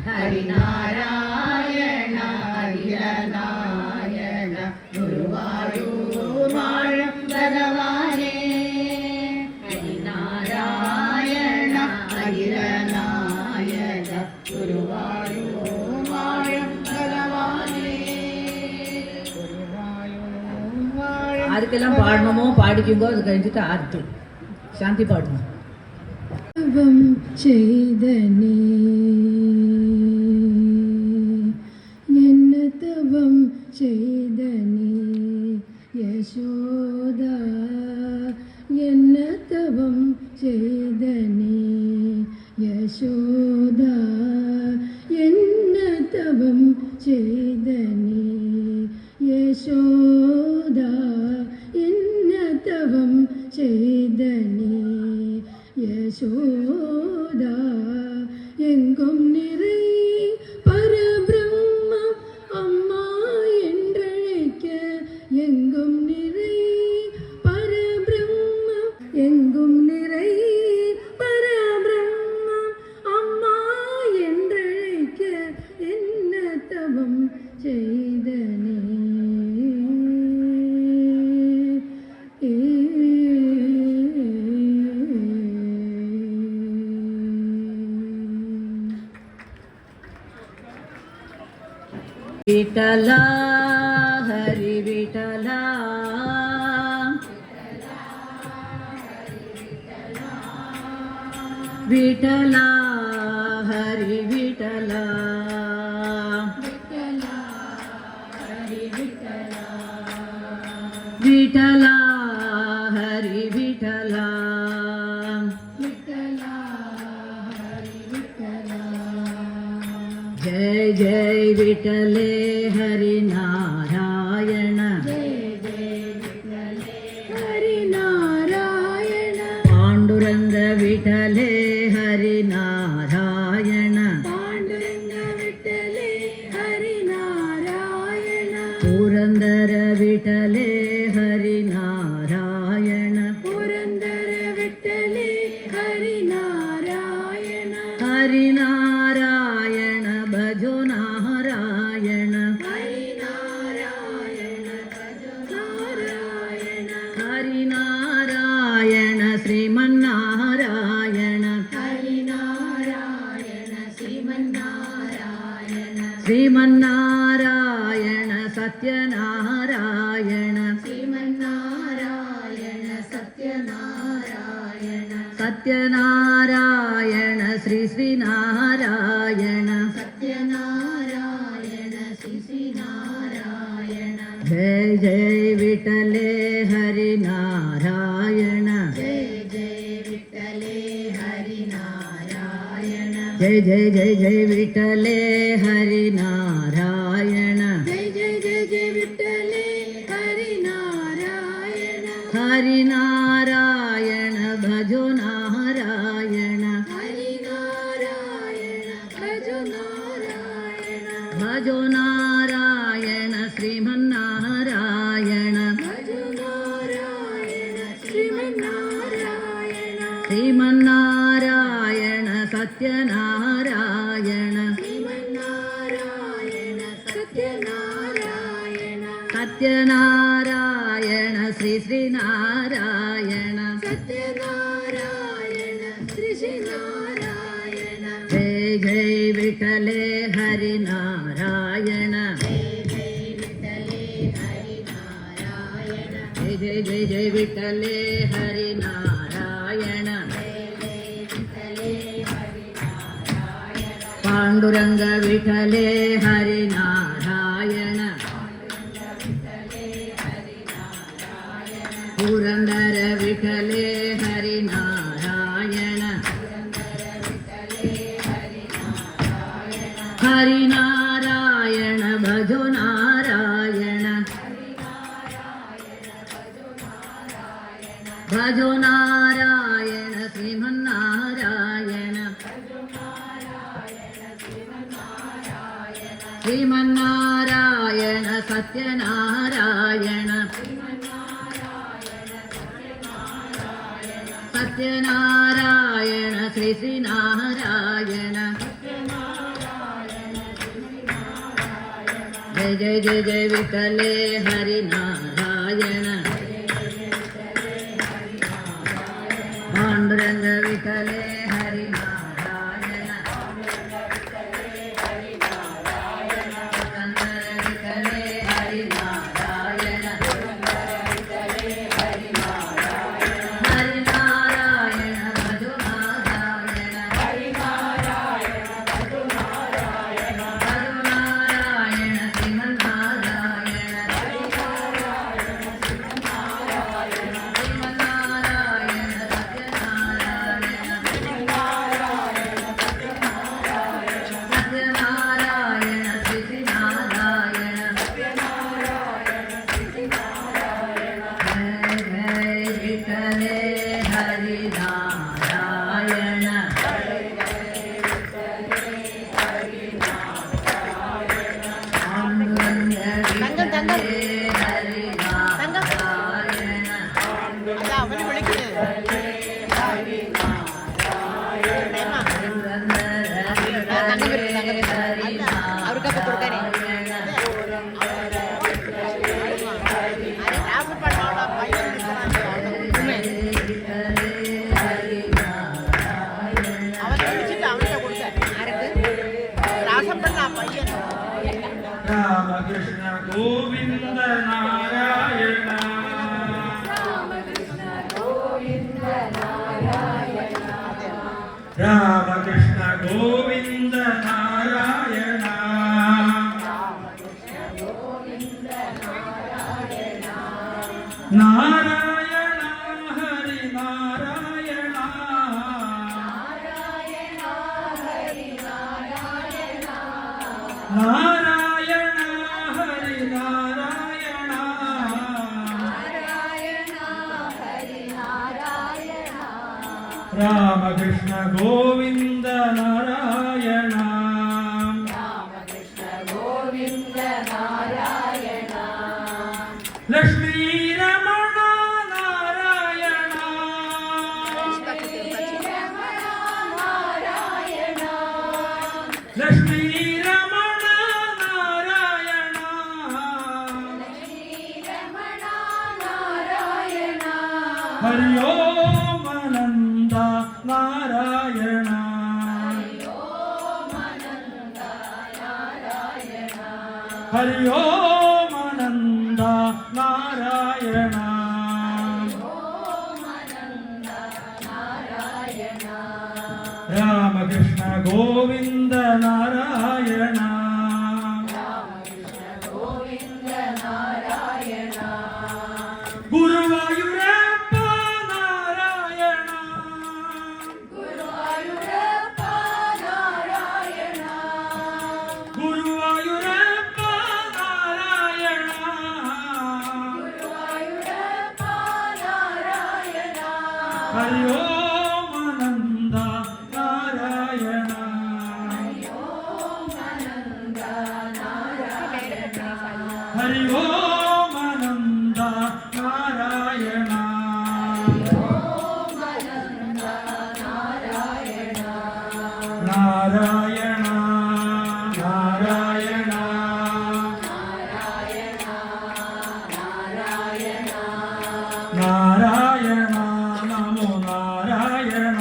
ഹരിനാരായണ ഹരിനാരായണ ഗുരുവായൂർ വാഴും ഭഗവാനേ ഹരിനാരായണ ഹരിനാരായണ ഗുരുവായൂർ വാഴും ഭഗവാനേ ആർക്കെല്ലാം പാടണമോ പാടിക്കുമ്പോ അത് കഴിഞ്ഞിട്ട് ആർത്തും ശാന്തി പാടുന്നു. ചെയ്തനേ എന്നതവം ചെയ്തനേ യശോദ എന്നതവം ചെയ്തനേ യശോദ എന്നതവം ചെയ്തനേ യശോദ എന്ന ചെയ്തനീ विठला हरि विठला विठला हरि विठला विठला हरि विठला जय जय विठले हरि नारायण ഹരിനാരായണ पांडुरंग विठले हरि नारायण പാണ്ഡുരംഗ വിട്ടലേ ഹരിനാരായണ पुरंदर विठले हरि नारायण പുരന്ദര വിട്ടലേ ഹരിനാരായണ हरिनारायण भजो नारायण ഹരിനാരായണ നാരായണ हरिनारायण श्रीमन्नारायण ഹരിനാരായണ ശ്രീമന്നാരായണ श्रीमन्नारायण सत्यनारायण ശ്രീമന്നാരായണ സത്യനാരായണ सत्यनारायण श्री श्रीनारायण സത്യനാരായണ ശ്രീനാരായണ जय जय विठले हरि नारायण ജയ ജയ വിട്ടലേ ഹരിനാരായണ जय जय जय जय विठले हरि नारायण ജയ ജയ ജയ ജയ വിട്ടലേ ഹരിനാരായണ हरिनारायण भजो नारायण ഹരിനാരായണ ഭജോ നാരായണ भजो नारायण श्रीमन्नारायण ഭജോ നാരായണ ശ്രീമന്നാരായണ श्रीमन्नारायण सत्यनारायण ശ്രീമന്നാരായണ സത്യനാരായണ सत्यनारायण श्री श्रीनारायण സത്യനാരായണ ശ്രീനാരായണ जय जय विठले हरि नारायण जय जय जय जय विठले हरि नारायण पांडुरंग विठले हरि नारायण पुरंदर विठले हरि नारायण हरि नारायण भजो नारायण भजो नारायण श्रीमन्नारायण श्रीमन्नारायण सत्यनारायण सत्यनारायण श्री श्रीनारायण जय जय जय जय विठले हरि नारायण पांडुरंग विठले हरि नारायण पुरंदर विठले हरि नारायण हरि नारायण भजो नारायण भजो नारायण श्रीमन्नारायण श्रीमन्नारायण सत्यनारायण श्री श्रीनारायण जय जय विठले हरि नारायण पांडुरंग विठले हरि नारायण അവർക്കപ്പൊ കൊടുക്കാനേ രാമകൃഷ്ണ ഗോവിന്ദ നാരായണ രാമകൃഷ്ണ ഗോവിന്ദ നാരായണ നാരായണ ഹരി നാരായണ നാരായണ ഹരി നാരായണ രാമകൃഷ്ണ ഗോവിന്ദ നാരായണ ലക്ഷ്മീ രമണ നാരായണ ലക്ഷ്മീ രമണ നാരായണ ഹരി ഓം അനന്ത നാരായണ ഹരി ഓം അനന്ത നാരായണ രാമകൃഷ്ണ ഗോവിന്ദ നാരായണ ഗുരുവായൂരപ്പ നാരായണ ഗുരുവായൂരപ്പ നാരായണ ഹരി ഓം അനന്ത നാരായണ ഹരി ഓം അനന്ത നാരായണ നാരായണ നാരായണ നാരായണ നമോ നാരായണ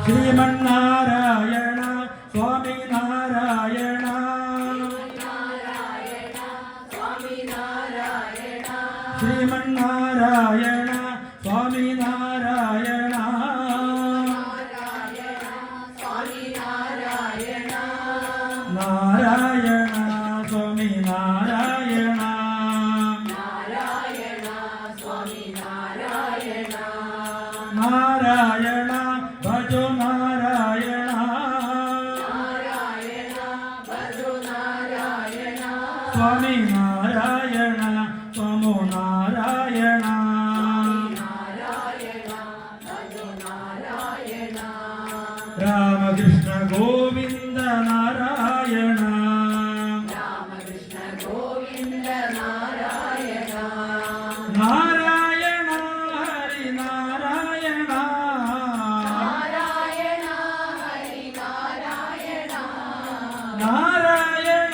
ശ്രീമന്നാരായണ സ്വാമി നാരായണ ശ്രീമന്നാരായണ സ്വാമി നാരായണ നാരായണ സ്വാമി നാരായണ നാരായണ ഭജോ നാരായണ സ്വാമി നാരായണ സ്വാമോ നാരായണ രാമകൃഷ്ണ ഗോവിന്ദ നാരായണ നാരായണ ഹരി നാരായണ നാരായണ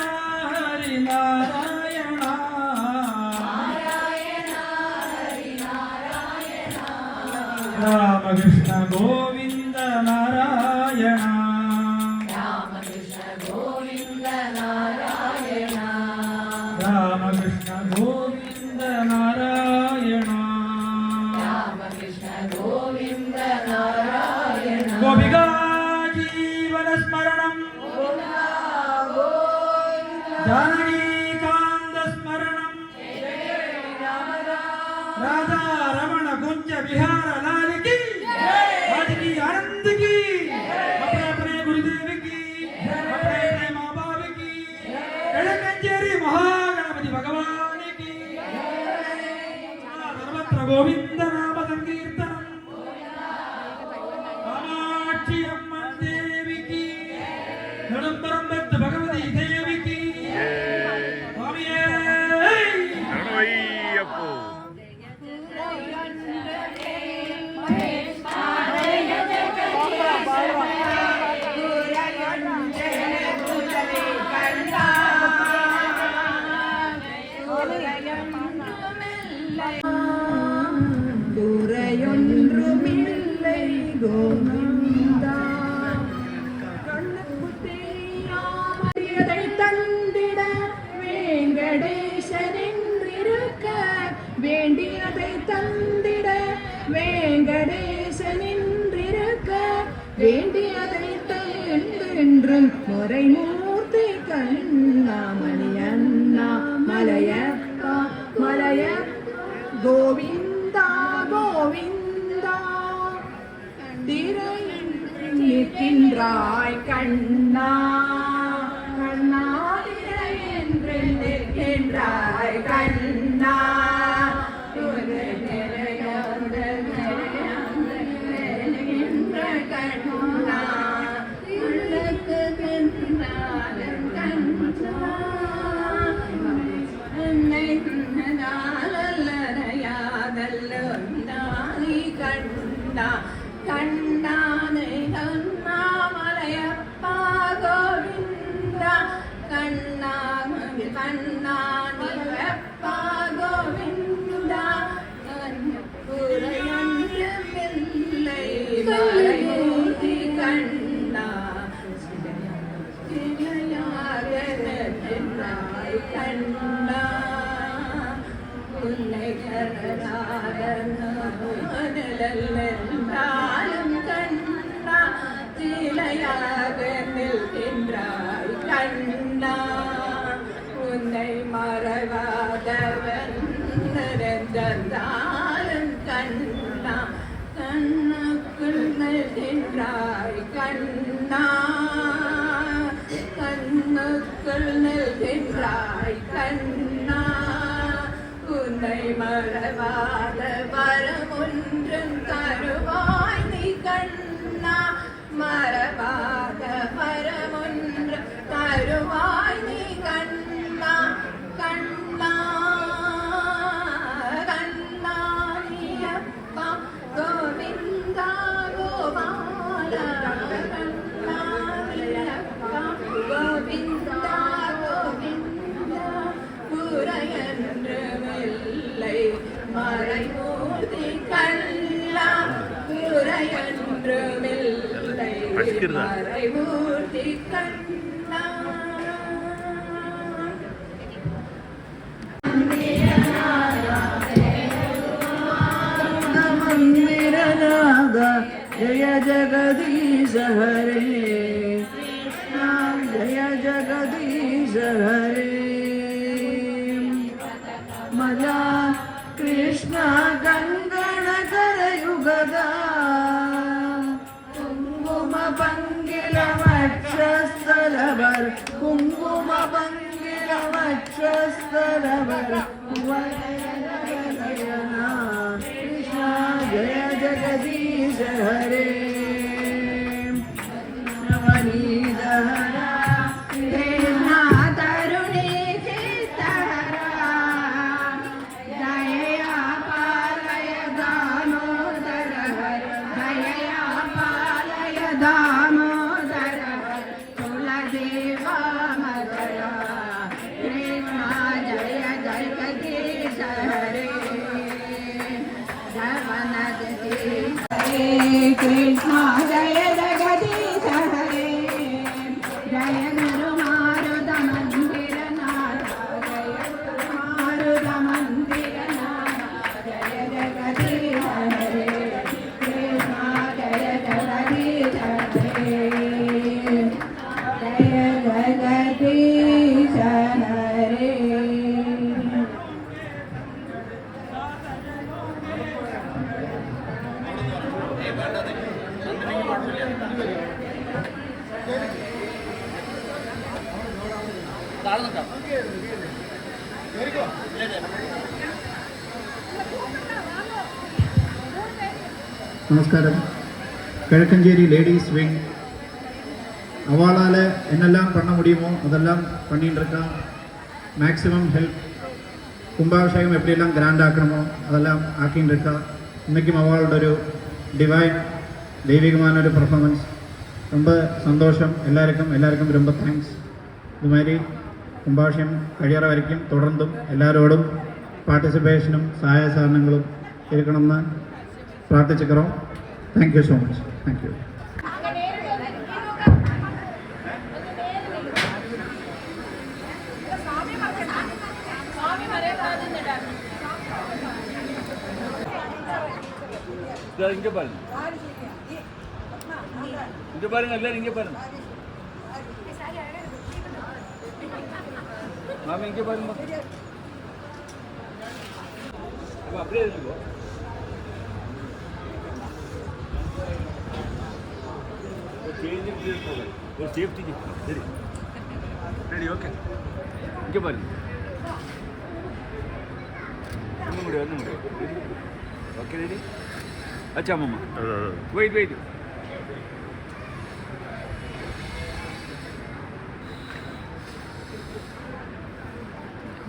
ഹരി നാരായണ രാമകൃഷ്ണ ഗോവിന്ദ നാരായണ രാമകൃഷ്ണ ഗോവിന്ദ നാരായണ ഗോപികാ ജീവന സ്മരണം ജാനകീകാന്ത സ്മരണം राधा रमण कुंज विहार लाल की आज की आनंद की अपने अपने गुरुदेव की अपने अपने माँ बाप की एड़कंचेरी महागणपति भगवान की सर्वत्र गोविंद नाम संकीर्तनम कामाक्षी अम्मन देवी की नड़म्बरम दत्त भगवती देवी की स्वामिये குறையொன்றுமில்லை கோவிந்தா கண்ணுக்குட்டி മുറൈമൂർത്തി കണ്ണ മണിയണ്ണ മലയപ്പ മലയ ഗോവിന്ദ ഗോവിന്ദ நிற்கின்றாய் கண்ணா கண்ணா என்று நிற்கின்றாய் கண்ணா கண்ணா உள்ளுக்கு நின்றாலும் கண்ணா என்னை நாளல்லறையாதல்லோ நாளி கண்ணா கண்ணானை கண்ணாமலையப்பா கோவிந்தா கண்ணாமி கண்ணானியப்பா கோவிந்தா குறையன்று பிள்ளை மறைமூர்த்தி கண்ணா சிலையாக நின்றாய் கண்ணா உன்னை கருணாலும் கண்ணா சிலையாக நிற்கின்றாய் கண்ணா உன்னை மறவாதவன் நிறைந்தாலும் கண்ணா கண்ணுக்குள் நிற்கின்றாய் கண்ணா கண்ணுக்குள் நிற்கின்றாய் கண்ணா உன்னை மறவாத வரமொன்றும் தருவாய் நீ கண்ணா மறவாத வரமொன்று தருவாய் நீ கண்ணா கண்ணா கண்ணா நீயப்பா கோவிந்தா கோபால கண்ணா நீயப்பா கோவிந்தா கோவிந்தா குறையன்று வெள்ளை மறைமூர்த்தி கண்ணா குறையன்று வெள்ளை மறைமூர்த்தி கண்ணா மந்திரநாத ஜய ஜகதீಶ ஹரே ஜய ஜகதீಶ ஹரே मला कृष्ण गंगण करयुगद कुंकुम पंगिल वक्षस्थलवर कुंकुम पंगिल वक्षस्थलवर कृष्ण जय जगदीश हरे नवनीतहरा कृष्ण तरुणी चित्तहरा दयया पालय दामोदर दयया पालय दामोदर कुलदेवा मदया कृष्ण जय जगदीश हरे कृष्ण जय जगदीश हरे जय गुरु मारुत मंदिर नाथ जय गुरु मारुत मंदिर नाथ जय जगदीश हरे कृष्ण जय जगदीश हरे जय जगदीश हरे നമസ്കാരം. കിഴക്കഞ്ചേരി லேடிஸ் விங் அவளால் என்னெல்லாம் பண்ண முடியுமோ அதெல்லாம் பண்ணிட்டு இருக்கான். மேக்ஸிமம் ஹெல்ப் கும்பாபிஷேகம் எப்படியெல்லாம் கிராண்ட் ஆக்கணுமோ அதெல்லாம் ஆக்கின்னு இருக்கா. இன்றைக்கும் அவளோட ஒரு டிவைன் தெய்வீகமான ஒரு பர்ஃபார்மன்ஸ். ரொம்ப சந்தோஷம். எல்லாருக்கும் ரொம்ப தேங்க்ஸ். இது மாதிரி കുംഭാഭിഷേകം കഴിയാറ വരയ്ക്കും തുടർന്നും എല്ലാവരോടും പാർട്ടിസിപ്പേഷനും സഹായ സഹകരണങ്ങളും ഇരിക്കണമെന്ന് പ്രാർത്ഥിച്ചിരിக்கிறோம். Thank you so much. Thank you. இங்க பாருங்க எல்லாரும் இங்க பாருங்க. മാമ ഇങ്ങനെ പറയുമ്പോ അപ്പൊ അപ്പഴേ ഇരിക്കുമോ ഒരു സേഫ്റ്റിക്ക് ശരി റെഡി ഓക്കെ ഇങ്ങനെ പറഞ്ഞു ഒന്നും കൂടി ഓക്കെ റെഡി അച്ഛാ അമ്മമ്മ വെയിറ്റ്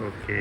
ഓക്കേ